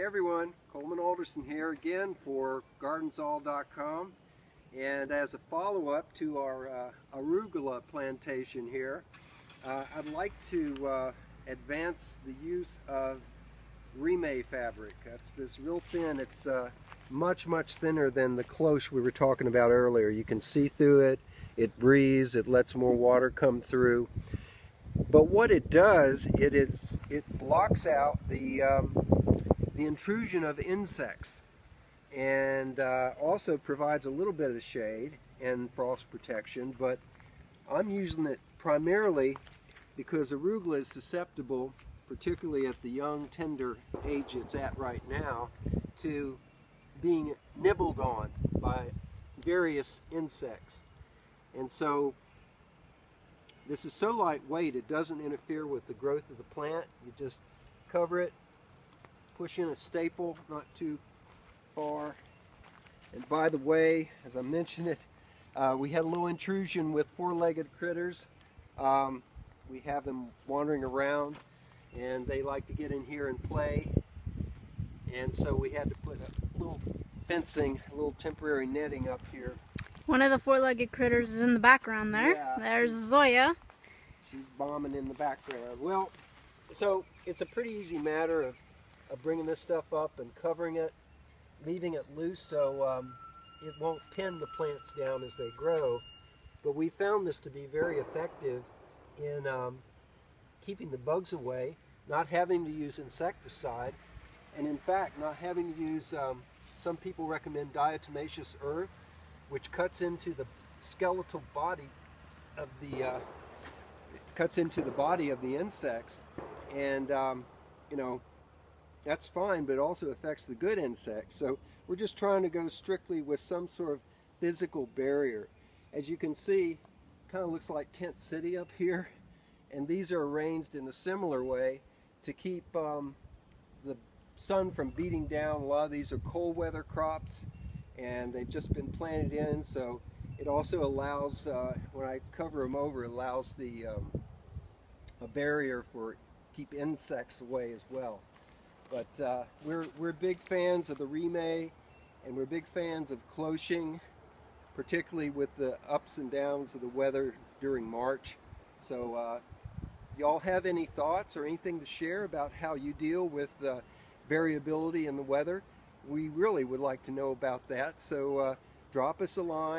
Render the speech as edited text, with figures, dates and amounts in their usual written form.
everyone, Coleman Alderson here again for GardensAll.com, and as a follow-up to our arugula plantation here, I'd like to advance the use of Remay Fabric. That's this real thin, it's much thinner than the cloche we were talking about earlier. You can see through it, it breathes, it lets more water come through. But what it does, it blocks out the intrusion of insects, and also provides a little bit of shade and frost protection. But I'm using it primarily because arugula is susceptible, particularly at the young tender age it's at right now, to being nibbled on by various insects. And so this is so lightweight it doesn't interfere with the growth of the plant. You just cover it, push in a staple not too far. And by the way, as I mentioned it, we had a little intrusion with four-legged critters. We have them wandering around and they like to get in here and play. And so we had to put a little fencing, a little temporary netting up here. One of the four-legged critters is in the background there. Yeah, there's Zoya. She's bombing in the background. Well, so it's a pretty easy matter of bringing this stuff up and covering it, leaving it loose so it won't pin the plants down as they grow. But we found this to be very effective in keeping the bugs away, not having to use insecticide, and in fact not having to use, some people recommend diatomaceous earth, which cuts into the skeletal body of the insects, and you know, that's fine, but it also affects the good insects. So we're just trying to go strictly with some sort of physical barrier. As you can see, kind of looks like Tent City up here, and these are arranged in a similar way to keep the sun from beating down. A lot of these are cold weather crops, and they've just been planted in, so it also allows, when I cover them over, it allows a barrier for keep insects away as well. But we're big fans of the Remay, and we're big fans of cloching, particularly with the ups and downs of the weather during March. So y'all have any thoughts or anything to share about how you deal with variability in the weather? We really would like to know about that, so drop us a line.